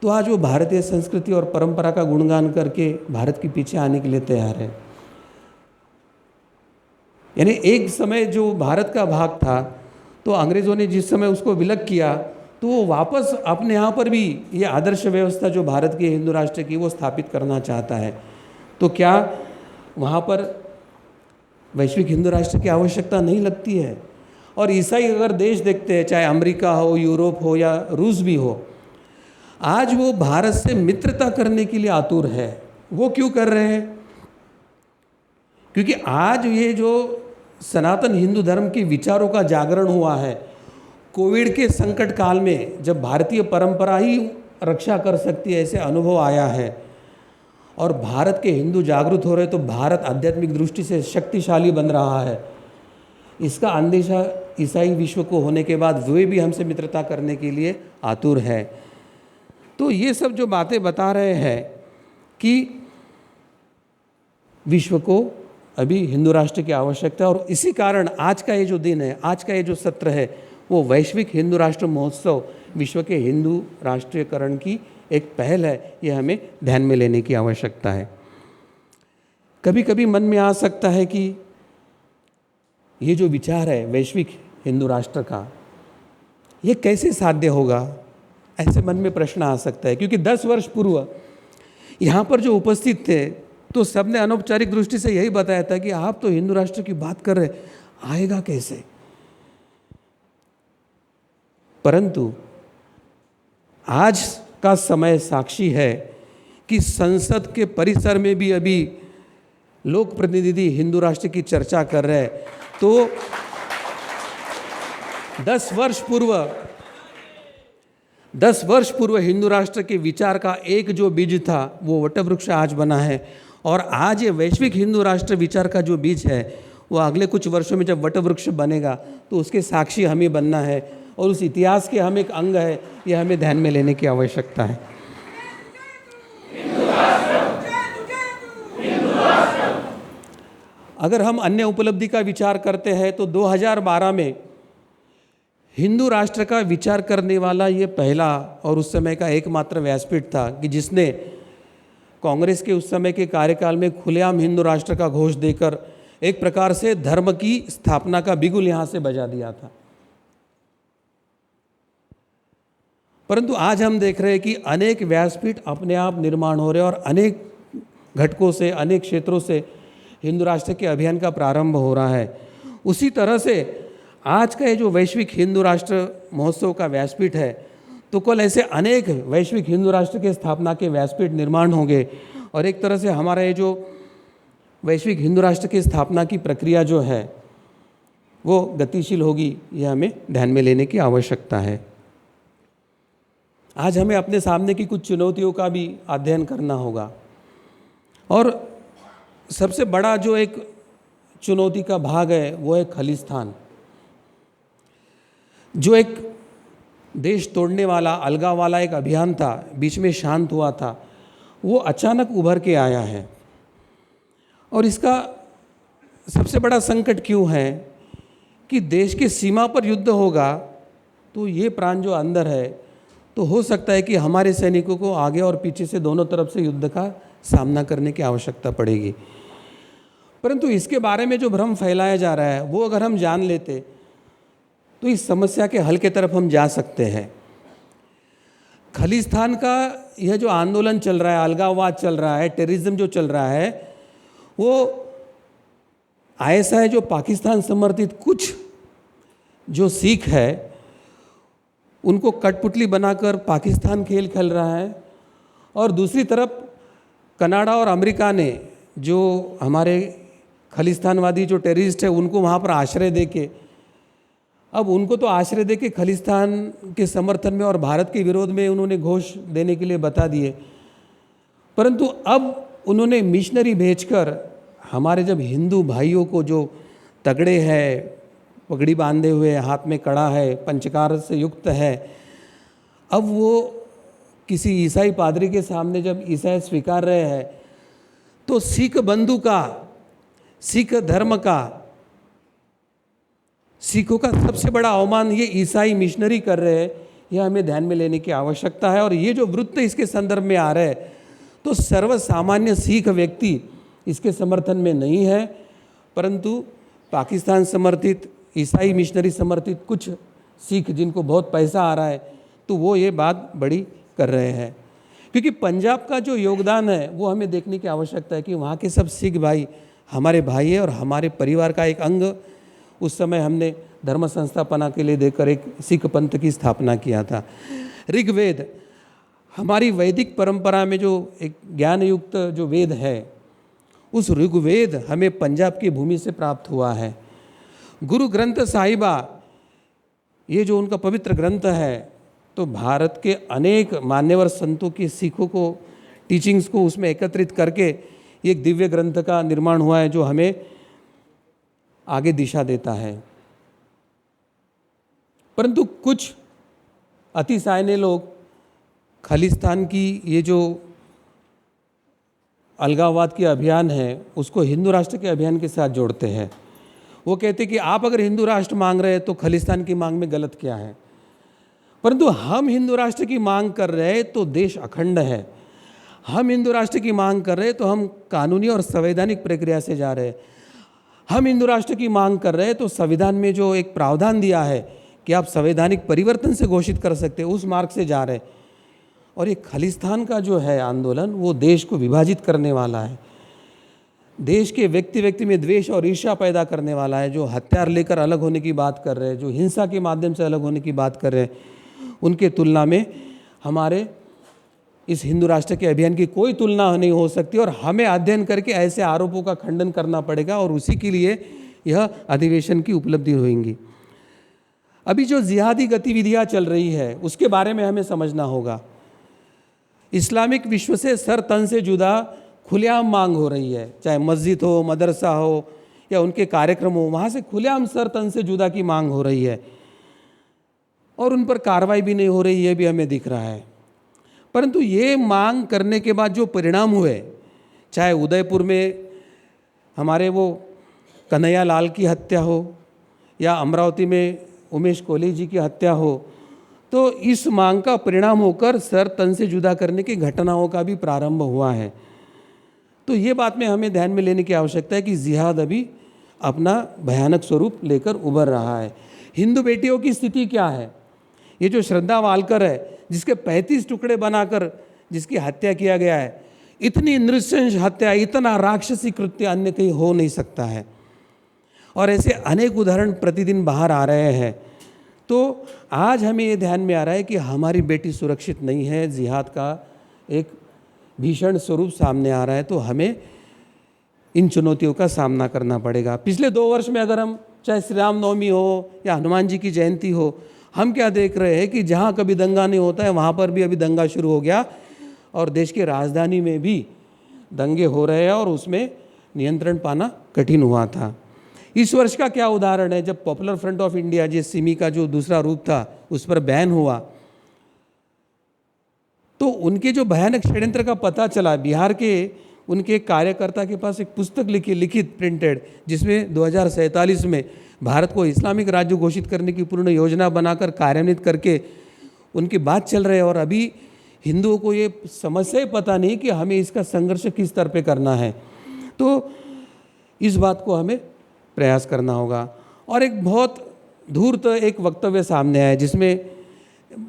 तो आज वो भारतीय संस्कृति और परंपरा का गुणगान करके भारत के पीछे आने के लिए तैयार है। यानी एक समय जो भारत का भाग था, तो अंग्रेज़ों ने जिस समय उसको विलग किया तो वो वापस अपने यहाँ पर भी ये आदर्श व्यवस्था जो भारत के हिंदू राष्ट्र की वो स्थापित करना चाहता है। तो क्या वहाँ पर वैश्विक हिंदू राष्ट्र की आवश्यकता नहीं लगती है? और ईसाई अगर देश देखते हैं, चाहे अमेरिका हो, यूरोप हो या रूस भी हो, आज वो भारत से मित्रता करने के लिए आतुर है। वो क्यों कर रहे हैं? क्योंकि आज ये जो सनातन हिंदू धर्म के विचारों का जागरण हुआ है, कोविड के संकट काल में जब भारतीय परंपरा ही रक्षा कर सकती है ऐसे अनुभव आया है और भारत के हिंदू जागरूक हो रहे, तो भारत आध्यात्मिक दृष्टि से शक्तिशाली बन रहा है। इसका अंदेशा ईसाई विश्व को होने के बाद वे भी हमसे मित्रता करने के लिए आतुर है। तो ये सब जो बातें बता रहे हैं कि विश्व को अभी हिंदू राष्ट्र की आवश्यकता है, और इसी कारण आज का ये जो दिन है, आज का ये जो सत्र है, वो वैश्विक हिंदू राष्ट्र महोत्सव विश्व के हिंदू राष्ट्रीयकरण की एक पहल है। ये हमें ध्यान में लेने की आवश्यकता है। कभी कभी मन में आ सकता है कि ये जो विचार है वैश्विक हिंदू राष्ट्र का, ये कैसे साध्य होगा, ऐसे मन में प्रश्न आ सकता है। क्योंकि 10 वर्ष पूर्व यहाँ पर जो उपस्थित थे तो सबने अनौपचारिक दृष्टि से यही बताया था कि आप तो हिंदू राष्ट्र की बात कर रहे, आएगा कैसे। परंतु आज का समय साक्षी है कि संसद के परिसर में भी अभी लोक प्रतिनिधि हिंदू राष्ट्र की चर्चा कर रहे हैं। तो 10 वर्ष पूर्व हिंदू राष्ट्र के विचार का एक जो बीज था वो वटवृक्ष आज बना है, और आज ये वैश्विक हिंदू राष्ट्र विचार का जो बीज है वो अगले कुछ वर्षों में जब वटवृक्ष बनेगा तो उसके साक्षी हमें बनना है, और उस इतिहास के हम एक अंग है, ये हमें ध्यान में लेने की आवश्यकता है। अगर हम अन्य उपलब्धि का विचार करते हैं तो 2012 में हिंदू राष्ट्र का विचार करने वाला ये पहला और उस समय का एकमात्र व्यासपीठ था कि जिसने कांग्रेस के उस समय के कार्यकाल में खुलेआम हिंदू राष्ट्र का घोष देकर एक प्रकार से धर्म की स्थापना का बिगुल यहाँ से बजा दिया था। परंतु आज हम देख रहे हैं कि अनेक व्यासपीठ अपने आप निर्माण हो रहे हैं और अनेक घटकों से, अनेक क्षेत्रों से हिंदू राष्ट्र के अभियान का प्रारंभ हो रहा है। उसी तरह से आज का ये जो वैश्विक हिंदू राष्ट्र महोत्सव का व्यासपीठ है, तो कल ऐसे अनेक वैश्विक हिंदू राष्ट्र के स्थापना के व्यासपीठ निर्माण होंगे, और एक तरह से हमारा ये जो वैश्विक हिंदू राष्ट्र की स्थापना की प्रक्रिया जो है वो गतिशील होगी, ये हमें ध्यान में लेने की आवश्यकता है। आज हमें अपने सामने की कुछ चुनौतियों का भी अध्ययन करना होगा, और सबसे बड़ा जो एक चुनौती का भाग है वो है खालिस्तान। जो एक देश तोड़ने वाला, अलगाव वाला एक अभियान था, बीच में शांत हुआ था, वो अचानक उभर के आया है। और इसका सबसे बड़ा संकट क्यों है कि देश की सीमा पर युद्ध होगा तो ये प्राण जो अंदर है, तो हो सकता है कि हमारे सैनिकों को आगे और पीछे से दोनों तरफ से युद्ध का सामना करने की आवश्यकता पड़ेगी। परंतु इसके बारे में जो भ्रम फैलाया जा रहा है वो अगर हम जान लेते तो इस समस्या के हल की तरफ हम जा सकते हैं। खालिस्तान का यह जो आंदोलन चल रहा है, अलगाववाद चल रहा है, टेररिज्म जो चल रहा है, वो ऐसा है जो पाकिस्तान समर्थित कुछ जो सिख है उनको कठपुतली बनाकर पाकिस्तान खेल खेल रहा है, और दूसरी तरफ कनाडा और अमेरिका ने जो हमारे खालिस्तानवादी जो टेररिस्ट है उनको वहाँ पर आश्रय देके, अब उनको तो आश्रय देके खालिस्तान के समर्थन में और भारत के विरोध में उन्होंने घोष देने के लिए बता दिए। परंतु अब उन्होंने मिशनरी भेजकर हमारे जब हिंदू भाइयों को जो तगड़े हैं, पगड़ी बांधे हुए, हाथ में कड़ा है, पंचकार से युक्त है, अब वो किसी ईसाई पादरी के सामने जब ईसाई स्वीकार रहे हैं तो सिख बंधु का, सिख धर्म का, सिखों का सबसे बड़ा अवमान ये ईसाई मिशनरी कर रहे हैं। यह हमें ध्यान में लेने की आवश्यकता है। और ये जो वृत्त इसके संदर्भ में आ रहे हैं तो सर्वसामान्य सिख व्यक्ति इसके समर्थन में नहीं है, परंतु पाकिस्तान समर्थित, ईसाई मिशनरी समर्थित कुछ सिख जिनको बहुत पैसा आ रहा है तो वो ये बात बड़ी कर रहे हैं। क्योंकि पंजाब का जो योगदान है वो हमें देखने की आवश्यकता है कि वहाँ के सब सिख भाई हमारे भाई है और हमारे परिवार का एक अंग। उस समय हमने धर्म संस्थापना के लिए देकर एक सिख पंथ की स्थापना किया था। ऋग्वेद हमारी वैदिक परंपरा में जो एक ज्ञान युक्त जो वेद है, उस ऋग्वेद हमें पंजाब की भूमि से प्राप्त हुआ है। गुरु ग्रंथ साहिबा ये जो उनका पवित्र ग्रंथ है, तो भारत के अनेक मान्यवर संतों की सिखों को, टीचिंग्स को उसमें एकत्रित करके एक दिव्य ग्रंथ का निर्माण हुआ है जो हमें आगे दिशा देता है। परंतु कुछ अतिसायने लोग खालिस्तान की ये जो अलगाववाद की अभियान है उसको हिंदू राष्ट्र के अभियान के साथ जोड़ते हैं। वो कहते हैं कि आप अगर हिंदू राष्ट्र मांग रहे हैं तो खालिस्तान की मांग में गलत क्या है, परंतु हम हिंदू राष्ट्र की मांग कर रहे हैं तो देश अखंड है। हम हिंदू राष्ट्र की मांग कर रहे हैं तो हम कानूनी और संवैधानिक प्रक्रिया से जा रहे हैं। हम हिंदू राष्ट्र की मांग कर रहे हैं तो संविधान में जो एक प्रावधान दिया है कि आप संवैधानिक परिवर्तन से घोषित कर सकते हैं, उस मार्ग से जा रहे हैं। और ये खालिस्तान का जो है आंदोलन वो देश को विभाजित करने वाला है, देश के व्यक्ति व्यक्ति में द्वेष और ईर्ष्या पैदा करने वाला है। जो हथियार लेकर अलग होने की बात कर रहे हैं, जो हिंसा के माध्यम से अलग होने की बात कर रहे हैं, उनके तुलना में हमारे इस हिंदू राष्ट्र के अभियान की कोई तुलना नहीं हो सकती। और हमें अध्ययन करके ऐसे आरोपों का खंडन करना पड़ेगा और उसी के लिए यह अधिवेशन की उपलब्धि होगी। अभी जो जिहादी गतिविधियां चल रही है उसके बारे में हमें समझना होगा। इस्लामिक विश्व से सर तन से जुदा खुलेआम मांग हो रही है, चाहे मस्जिद हो, मदरसा हो या उनके कार्यक्रम हो, वहाँ से खुलेआम सर तन से जुदा की मांग हो रही है और उन पर कार्रवाई भी नहीं हो रही, ये भी हमें दिख रहा है। परंतु ये मांग करने के बाद जो परिणाम हुए, चाहे उदयपुर में हमारे वो कन्हैया लाल की हत्या हो या अमरावती में उमेश कोहली जी की हत्या हो, तो इस मांग का परिणाम होकर सर तन से जुदा करने की घटनाओं का भी प्रारंभ हुआ है। तो ये बात में हमें ध्यान में लेने की आवश्यकता है कि जिहाद अभी अपना भयानक स्वरूप लेकर उभर रहा है। हिंदू बेटियों की स्थिति क्या है? ये जो श्रद्धा वालकर है, जिसके 35 टुकड़े बनाकर जिसकी हत्या किया गया है, इतनी नृशंस हत्या, इतना राक्षसी कृत्य अन्य कहीं हो नहीं सकता है। और ऐसे अनेक उदाहरण प्रतिदिन बाहर आ रहे हैं। तो आज हमें ये ध्यान में आ रहा है कि हमारी बेटी सुरक्षित नहीं है, जिहाद का एक भीषण स्वरूप सामने आ रहा है। तो हमें इन चुनौतियों का सामना करना पड़ेगा। पिछले 2 वर्ष में अगर हम चाहे श्री राम नवमी हो या हनुमान जी की जयंती हो, हम क्या देख रहे हैं कि जहाँ कभी दंगा नहीं होता है वहाँ पर भी अभी दंगा शुरू हो गया और देश की राजधानी में भी दंगे हो रहे हैं और उसमें नियंत्रण पाना कठिन हुआ था। इस वर्ष का क्या उदाहरण है, जब पॉपुलर फ्रंट ऑफ इंडिया, जिस सिमी का जो दूसरा रूप था, उस पर बैन हुआ, तो उनके जो भयानक षड्यंत्र का पता चला, बिहार के उनके कार्यकर्ता के पास एक पुस्तक लिखित प्रिंटेड, जिसमें 2047 में भारत को इस्लामिक राज्य घोषित करने की पूर्ण योजना बनाकर कार्यान्वित करके उनकी बात चल रही है। और अभी हिंदुओं को ये समस्या ही पता नहीं कि हमें इसका संघर्ष किस स्तर पे करना है। तो इस बात को हमें प्रयास करना होगा। और एक बहुत धूर्त एक वक्तव्य सामने आया जिसमें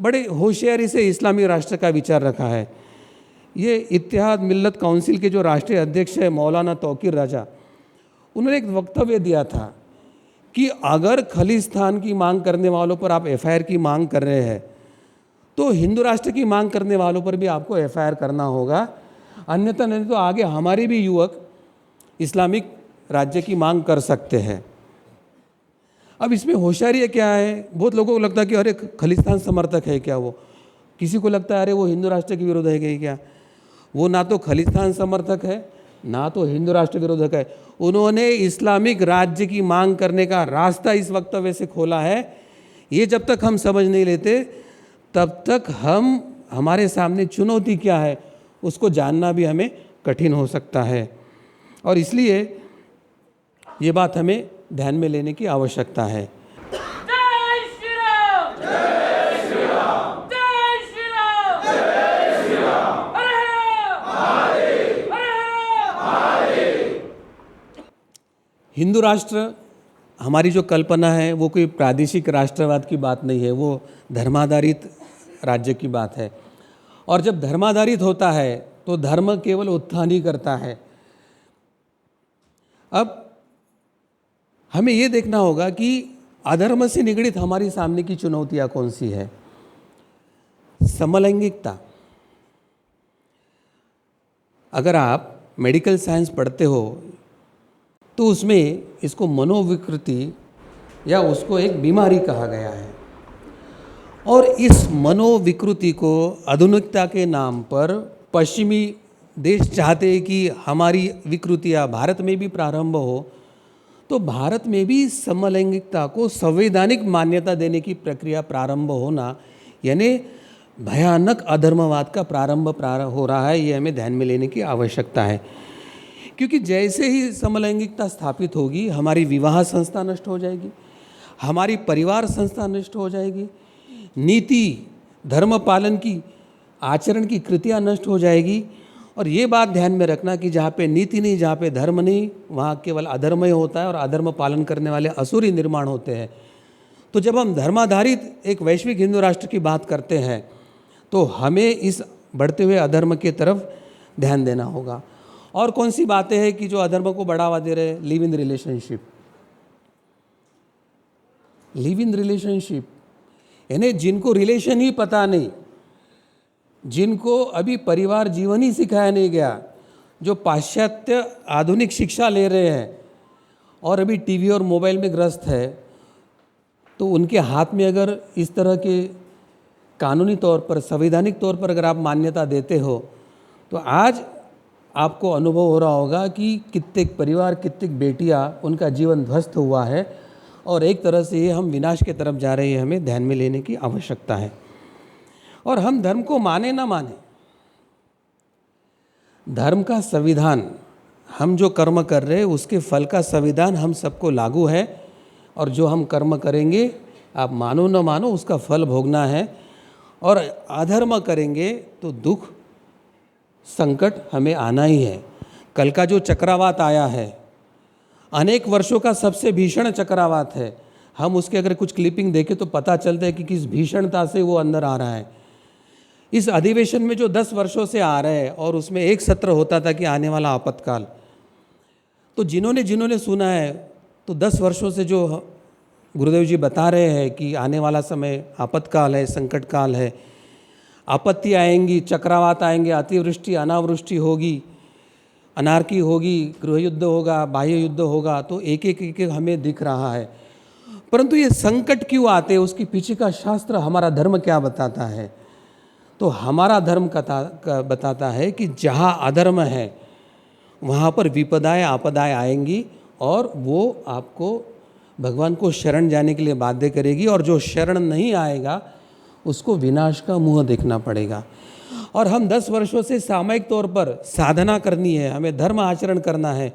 बड़े होशियारी से इस्लामी राष्ट्र का विचार रखा है। ये इत्तेहाद मिल्लत काउंसिल के जो राष्ट्रीय अध्यक्ष है मौलाना तौकीर राजा, उन्होंने एक वक्तव्य दिया था कि अगर खालिस्तान की मांग करने वालों पर आप एफआईआर की मांग कर रहे हैं तो हिंदू राष्ट्र की मांग करने वालों पर भी आपको एफआईआर करना होगा, अन्यथा नहीं तो आगे हमारे भी युवक इस्लामिक राज्य की मांग कर सकते हैं। अब इसमें होशियारी क्या है? बहुत लोगों को लगता है कि अरे खालिस्तान समर्थक है क्या वो, किसी को लगता है अरे वो हिंदू राष्ट्र के विरोध है क्या। वो ना तो खालिस्तान समर्थक है ना तो हिंदू राष्ट्र विरोधक है। उन्होंने इस्लामिक राज्य की मांग करने का रास्ता इस वक्तव्य से खोला है। ये जब तक हम समझ नहीं लेते तब तक हमारे सामने चुनौती क्या है उसको जानना भी हमें कठिन हो सकता है। और इसलिए ये बात हमें ध्यान में लेने की आवश्यकता है। हिंदू राष्ट्र हमारी जो कल्पना है वो कोई प्रादेशिक राष्ट्रवाद की बात नहीं है, वो धर्माधारित राज्य की बात है। और जब धर्माधारित होता है तो धर्म केवल उत्थान ही करता है। अब हमें ये देखना होगा कि अधर्म से निगड़ित हमारी सामने की चुनौतियाँ कौन सी है। समलैंगिकता, अगर आप मेडिकल साइंस पढ़ते हो तो उसमें इसको मनोविकृति या उसको एक बीमारी कहा गया है। और इस मनोविकृति को आधुनिकता के नाम पर पश्चिमी देश चाहते हैं कि हमारी विकृतियाँ भारत में भी प्रारंभ हो, तो भारत में भी समलैंगिकता को संवैधानिक मान्यता देने की प्रक्रिया प्रारंभ होना, यानी भयानक अधर्मवाद का प्रारंभ हो रहा है, ये हमें ध्यान में लेने की आवश्यकता है। क्योंकि जैसे ही समलैंगिकता स्थापित होगी, हमारी विवाह संस्था नष्ट हो जाएगी, हमारी परिवार संस्था नष्ट हो जाएगी, नीति धर्म पालन की आचरण की कृतियाँ नष्ट हो जाएगी। और ये बात ध्यान में रखना कि जहाँ पे नीति नहीं, जहाँ पे धर्म नहीं, वहाँ केवल अधर्म ही होता है और अधर्म पालन करने वाले असुरी निर्माण होते हैं। तो जब हम धर्माधारित एक वैश्विक हिंदू राष्ट्र की बात करते हैं तो हमें इस बढ़ते हुए अधर्म की तरफ ध्यान देना होगा। और कौन सी बातें हैं कि जो अधर्म को बढ़ावा दे रहे हैं? Live in relationship, live in relationship, यानी जिनको रिलेशन ही पता नहीं, जिनको अभी परिवार जीवन ही सिखाया नहीं गया, जो पाश्चात्य आधुनिक शिक्षा ले रहे हैं और अभी टीवी और मोबाइल में ग्रस्त है, तो उनके हाथ में अगर इस तरह के कानूनी तौर पर, संवैधानिक तौर पर अगर आप मान्यता देते हो, तो आज आपको अनुभव हो रहा होगा कि कितने परिवार, कितनी बेटियां, उनका जीवन ध्वस्त हुआ है और एक तरह से ये हम विनाश के तरफ जा रहे हैं, हमें ध्यान में लेने की आवश्यकता है। और हम धर्म को माने ना माने, धर्म का संविधान, हम जो कर्म कर रहे हैं उसके फल का संविधान हम सबको लागू है। और जो हम कर्म करेंगे, आप मानो न मानो, उसका फल भोगना है। और अधर्म करेंगे तो दुख संकट हमें आना ही है। कल का जो चक्रवात आया है, अनेक वर्षों का सबसे भीषण चक्रवात है। हम उसके अगर कुछ क्लिपिंग देखें तो पता चलता है कि किस भीषणता से वो अंदर आ रहा है। इस अधिवेशन में जो 10 वर्षों से आ रहे हैं, और उसमें एक सत्र होता था कि आने वाला आपातकाल, तो जिन्होंने सुना है, तो 10 वर्षों से जो गुरुदेव जी बता रहे हैं कि आने वाला समय आपातकाल है, संकट काल है, आपत्ति आएंगी, चक्रवात आएंगे, अतिवृष्टि अनावृष्टि होगी, अनार्की होगी, गृह युद्ध होगा, बाह्य युद्ध होगा, तो एक एक हमें दिख रहा है। परंतु ये संकट क्यों आते हैं, उसके पीछे का शास्त्र, हमारा धर्म क्या बताता है? तो हमारा धर्म बताता है कि जहाँ अधर्म है वहाँ पर विपदाएं, आपदाएं आएंगी और वो आपको भगवान को शरण जाने के लिए बाध्य करेगी। और जो शरण नहीं आएगा उसको विनाश का मुंह देखना पड़ेगा। और हम 10 वर्षों से सामूहिक तौर पर साधना करनी है, हमें धर्म आचरण करना है।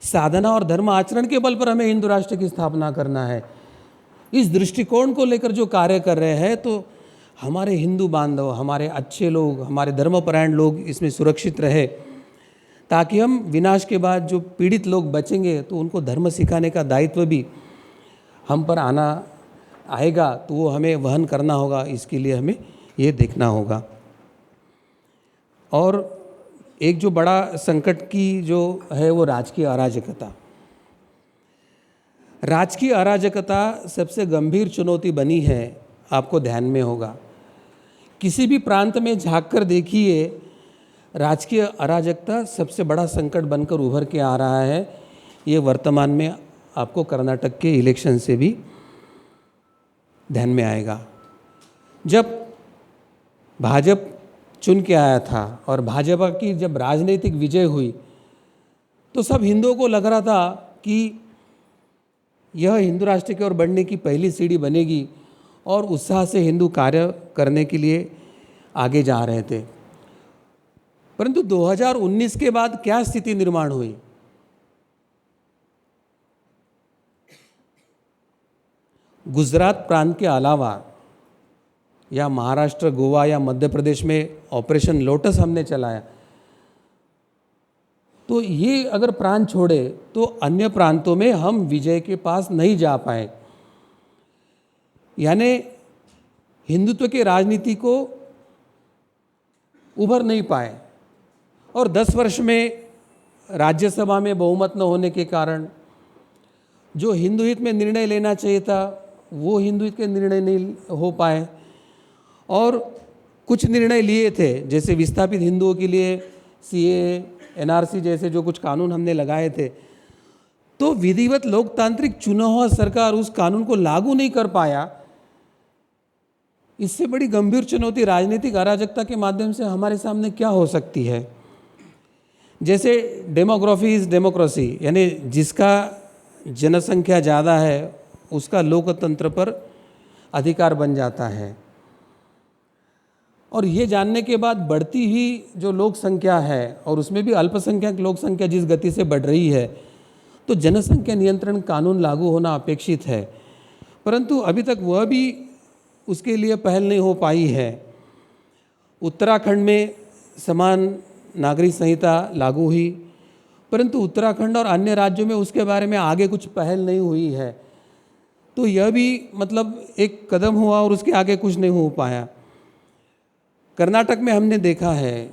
साधना और धर्म आचरण के बल पर हमें हिंदू राष्ट्र की स्थापना करना है। इस दृष्टिकोण को लेकर जो कार्य कर रहे हैं, तो हमारे हिंदू बांधव, हमारे अच्छे लोग, हमारे धर्मपरायण लोग इसमें सुरक्षित रहे, ताकि हम विनाश के बाद जो पीड़ित लोग बचेंगे तो उनको धर्म सिखाने का दायित्व भी हम पर आएगा, तो वो हमें वहन करना होगा। इसके लिए हमें ये देखना होगा। और एक जो बड़ा संकट की जो है वो राजकीय अराजकता। राजकीय अराजकता सबसे गंभीर चुनौती बनी है, आपको ध्यान में होगा। किसी भी प्रांत में झांक कर देखिए, राजकीय अराजकता सबसे बड़ा संकट बनकर उभर के आ रहा है। ये वर्तमान में आपको कर्नाटक के इलेक्शन से भी ध्यान में आएगा। जब भाजपा चुन के आया था और भाजपा की जब राजनीतिक विजय हुई, तो सब हिंदुओं को लग रहा था कि यह हिंदू राष्ट्र की ओर बढ़ने की पहली सीढ़ी बनेगी, और उत्साह से हिंदू कार्य करने के लिए आगे जा रहे थे। परंतु 2019 के बाद क्या स्थिति निर्माण हुई? गुजरात प्रांत के अलावा या महाराष्ट्र, गोवा या मध्य प्रदेश में ऑपरेशन लोटस हमने चलाया, तो ये अगर प्रांत छोड़े तो अन्य प्रांतों में हम विजय के पास नहीं जा पाए। यानी हिंदुत्व के राजनीति को उभर नहीं पाए। और 10 वर्ष में राज्यसभा में बहुमत न होने के कारण जो हिंदू हित में निर्णय लेना चाहिए था, वो हिंदू हित के निर्णय नहीं हो पाए। और कुछ निर्णय लिए थे, जैसे विस्थापित हिंदुओं के लिए CAA, NRC जैसे जो कुछ कानून हमने लगाए थे, तो विधिवत लोकतांत्रिक चुना हुआ सरकार उस कानून को लागू नहीं कर पाया। इससे बड़ी गंभीर चुनौती राजनीतिक अराजकता के माध्यम से हमारे सामने क्या हो सकती है? जैसे डेमोग्राफी इज डेमोक्रेसी, यानी जिसका जनसंख्या ज़्यादा है उसका लोकतंत्र पर अधिकार बन जाता है। और ये जानने के बाद बढ़ती ही जो लोक संख्या है और उसमें भी अल्पसंख्यक लोक संख्या जिस गति से बढ़ रही है, तो जनसंख्या नियंत्रण कानून लागू होना अपेक्षित है, परंतु अभी तक वह भी उसके लिए पहल नहीं हो पाई है। उत्तराखंड में समान नागरिक संहिता लागू हुई, परंतु उत्तराखंड और अन्य राज्यों में उसके बारे में आगे कुछ पहल नहीं हुई है। तो यह भी मतलब एक कदम हुआ और उसके आगे कुछ नहीं हो पाया। कर्नाटक में हमने देखा है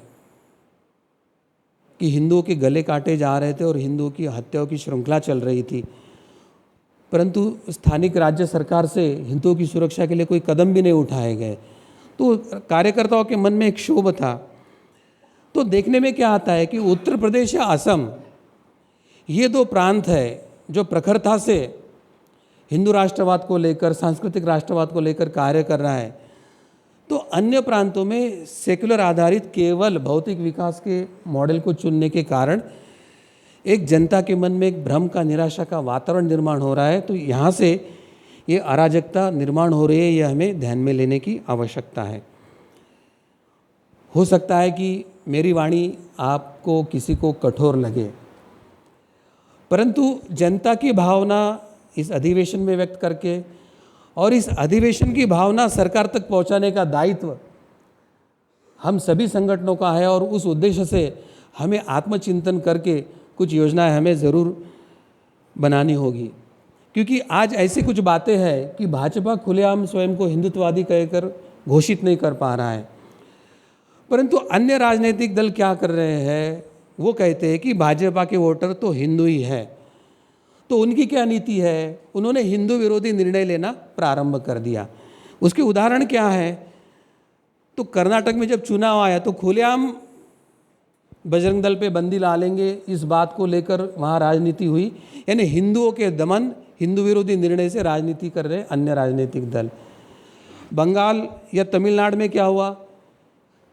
कि हिंदुओं के गले काटे जा रहे थे और हिंदुओं की हत्याओं की श्रृंखला चल रही थी, परंतु स्थानिक राज्य सरकार से हिंदुओं की सुरक्षा के लिए कोई कदम भी नहीं उठाए गए। तो कार्यकर्ताओं के मन में एक क्षोभ था। तो देखने में क्या आता है कि उत्तर प्रदेश या असम, ये दो प्रांत है जो प्रखरता से हिंदू राष्ट्रवाद को लेकर, सांस्कृतिक राष्ट्रवाद को लेकर कार्य कर रहा है। तो अन्य प्रांतों में सेक्युलर आधारित केवल भौतिक विकास के मॉडल को चुनने के कारण एक जनता के मन में एक भ्रम का, निराशा का वातावरण निर्माण हो रहा है। तो यहाँ से ये अराजकता निर्माण हो रही है, यह हमें ध्यान में लेने की आवश्यकता है। हो सकता है कि मेरी वाणी आपको किसी को कठोर लगे, परंतु जनता की भावना इस अधिवेशन में व्यक्त करके और इस अधिवेशन की भावना सरकार तक पहुंचाने का दायित्व हम सभी संगठनों का है और उस उद्देश्य से हमें आत्मचिंतन करके कुछ योजनाएं हमें ज़रूर बनानी होगी। क्योंकि आज ऐसी कुछ बातें हैं कि भाजपा खुलेआम स्वयं को हिंदुत्ववादी कहकर घोषित नहीं कर पा रहा है, परंतु अन्य राजनीतिक दल क्या कर रहे हैं, वो कहते हैं कि भाजपा के वोटर तो हिंदू ही है। तो उनकी क्या नीति है, उन्होंने हिंदू विरोधी निर्णय लेना प्रारंभ कर दिया। उसके उदाहरण क्या है, तो कर्नाटक में जब चुनाव आया तो खुलेआम बजरंग दल पे बंदी ला लेंगे, इस बात को लेकर वहाँ राजनीति हुई। यानी हिंदुओं के दमन, हिंदू विरोधी निर्णय से राजनीति कर रहे अन्य राजनीतिक दल। बंगाल या तमिलनाडु में क्या हुआ,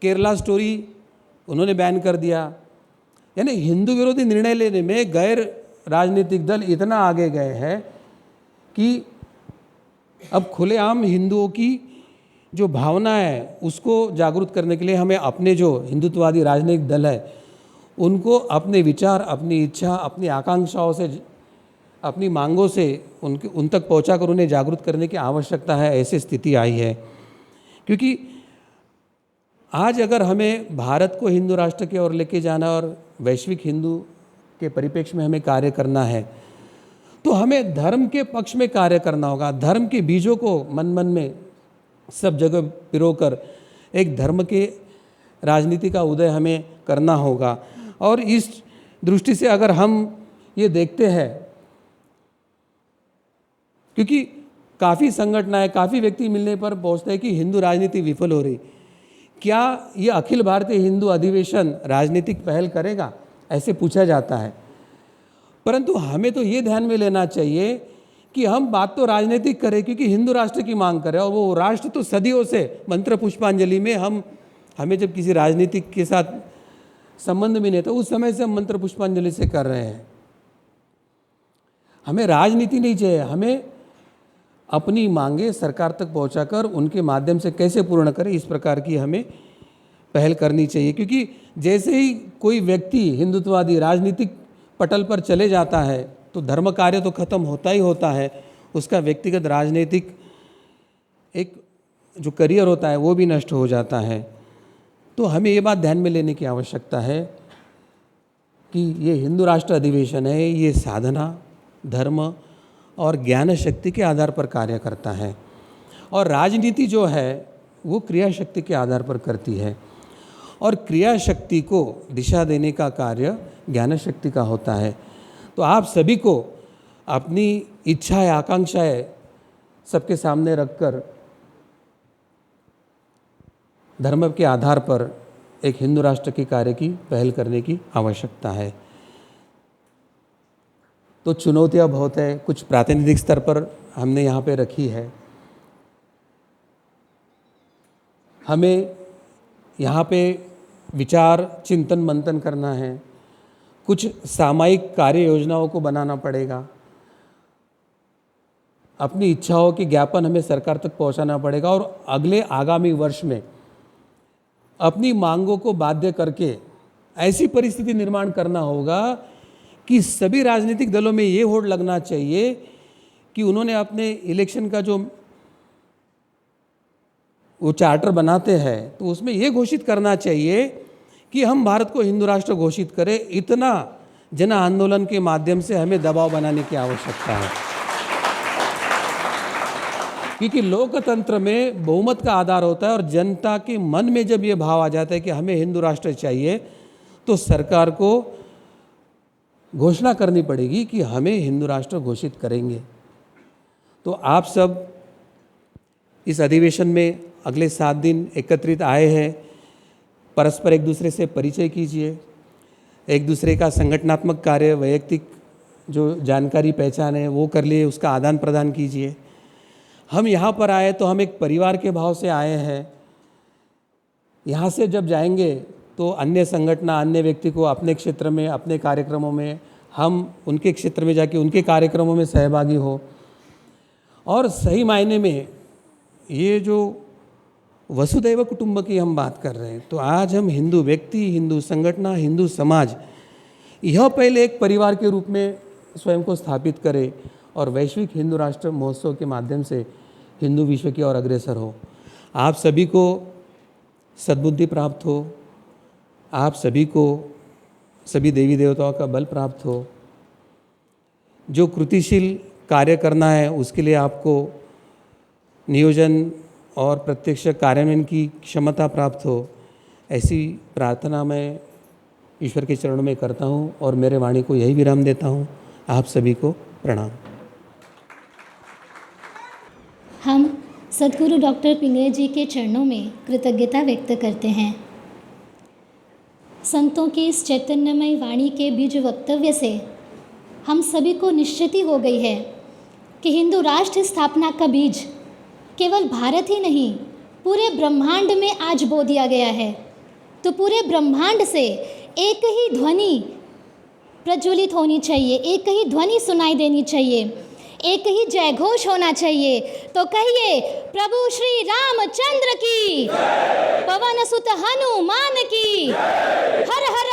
केरला स्टोरी उन्होंने बैन कर दिया। यानी हिंदू विरोधी निर्णय लेने में गैर राजनीतिक दल इतना आगे गए हैं कि अब खुलेआम हिंदुओं की जो भावना है उसको जागरूक करने के लिए हमें अपने जो हिंदुत्ववादी राजनीतिक दल है उनको अपने विचार, अपनी इच्छा, अपनी आकांक्षाओं से, अपनी मांगों से उन तक पहुंचाकर उन्हें जागरूक करने की आवश्यकता है। ऐसी स्थिति आई है क्योंकि आज अगर हमें भारत को हिंदू राष्ट्र की ओर लेके जाना और वैश्विक हिंदू के परिप्रेक्ष्य में हमें कार्य करना है तो हमें धर्म के पक्ष में कार्य करना होगा। धर्म के बीजों को मन मन में सब जगह पिरोकर एक धर्म के राजनीति का उदय हमें करना होगा। और इस दृष्टि से अगर हम ये देखते हैं, क्योंकि काफ़ी संगठनाएं, काफ़ी व्यक्ति मिलने पर पहुंचते हैं कि हिंदू राजनीति विफल हो रही, क्या ये अखिल भारतीय हिंदू अधिवेशन राजनीतिक पहल करेगा, ऐसे पूछा जाता है। परंतु हमें तो ये ध्यान में लेना चाहिए कि हम बात तो राजनीतिक करें क्योंकि हिंदू राष्ट्र की मांग करें, और वो राष्ट्र तो सदियों से मंत्र पुष्पांजलि में हमें जब किसी राजनीतिक के साथ संबंध भी नहीं था उस समय से हम मंत्र पुष्पांजलि से कर रहे हैं। हमें राजनीति नहीं चाहिए, हमें अपनी मांगे सरकार तक पहुंचाकर उनके माध्यम से कैसे पूर्ण करें, इस प्रकार की हमें पहल करनी चाहिए। क्योंकि जैसे ही कोई व्यक्ति हिंदुत्ववादी राजनीतिक पटल पर चले जाता है तो धर्म कार्य तो खत्म होता ही होता है, उसका व्यक्तिगत राजनीतिक एक जो करियर होता है वो भी नष्ट हो जाता है। तो हमें ये बात ध्यान में लेने की आवश्यकता है कि ये हिंदू राष्ट्र अधिवेशन है, ये साधना, धर्म और ज्ञान शक्ति के आधार पर कार्य करता है, और राजनीति जो है वो क्रिया शक्ति के आधार पर करती है, और क्रिया शक्ति को दिशा देने का कार्य ज्ञान शक्ति का होता है। तो आप सभी को अपनी इच्छाएं, आकांक्षाएं सबके सामने रखकर धर्म के आधार पर एक हिंदू राष्ट्र के कार्य की पहल करने की आवश्यकता है। तो चुनौतियां बहुत है, कुछ प्रातिनिधिक स्तर पर हमने यहाँ पे रखी है। हमें यहाँ पे विचार, चिंतन, मंथन करना है, कुछ सामायिक कार्य योजनाओं को बनाना पड़ेगा, अपनी इच्छाओं के ज्ञापन हमें सरकार तक पहुँचाना पड़ेगा, और अगले आगामी वर्ष में अपनी मांगों को बाध्य करके ऐसी परिस्थिति निर्माण करना होगा कि सभी राजनीतिक दलों में ये होड़ लगना चाहिए कि उन्होंने अपने इलेक्शन का जो वो चार्टर बनाते हैं तो उसमें ये घोषित करना चाहिए कि हम भारत को हिंदू राष्ट्र घोषित करें। इतना जन आंदोलन के माध्यम से हमें दबाव बनाने की आवश्यकता है, क्योंकि लोकतंत्र में बहुमत का आधार होता है और जनता के मन में जब ये भाव आ जाता है कि हमें हिंदू राष्ट्र चाहिए तो सरकार को घोषणा करनी पड़ेगी कि हमें हिंदू राष्ट्र घोषित करेंगे। तो आप सब इस अधिवेशन में अगले 7 दिन एकत्रित आए हैं। परस्पर एक दूसरे से परिचय कीजिए, एक दूसरे का संगठनात्मक कार्य, वैयक्तिक जो जानकारी पहचान है वो कर लिए, उसका आदान प्रदान कीजिए। हम यहाँ पर आए तो हम एक परिवार के भाव से आए हैं। यहाँ से जब जाएंगे तो अन्य संगठन, अन्य व्यक्ति को अपने क्षेत्र में, अपने कार्यक्रमों में, हम उनके क्षेत्र में जाके उनके कार्यक्रमों में सहभागी हो। और सही मायने में ये जो वसुदैव कुटुंब की हम बात कर रहे हैं, तो आज हम हिंदू व्यक्ति, हिंदू संगठन, हिंदू समाज, यह पहले एक परिवार के रूप में स्वयं को स्थापित करे और वैश्विक हिंदू राष्ट्र महोत्सव के माध्यम से हिंदू विश्व की ओर अग्रसर हो। आप सभी को सद्बुद्धि प्राप्त हो, आप सभी को सभी देवी देवताओं का बल प्राप्त हो। जो कृतिशील कार्य करना है उसके लिए आपको नियोजन और प्रत्यक्ष कार्यान्वयन की क्षमता प्राप्त हो, ऐसी प्रार्थना मैं ईश्वर के चरणों में करता हूँ और मेरे वाणी को यही विराम देता हूँ। आप सभी को प्रणाम। हम सद्गुरु डॉक्टर पिंगळे जी के चरणों में कृतज्ञता व्यक्त करते हैं। संतों की इस चैतन्यमय वाणी के बीज वक्तव्य से हम सभी को निश्चिति हो गई है कि हिंदू राष्ट्र स्थापना का बीज केवल भारत ही नहीं, पूरे ब्रह्मांड में आज बो दिया गया है। तो पूरे ब्रह्मांड से एक ही ध्वनि प्रज्वलित होनी चाहिए, एक ही ध्वनि सुनाई देनी चाहिए, एक ही जय घोष होना चाहिए। तो कहिए, प्रभु श्री रामचंद्र की, पवन सुत हनुमान की, हर हर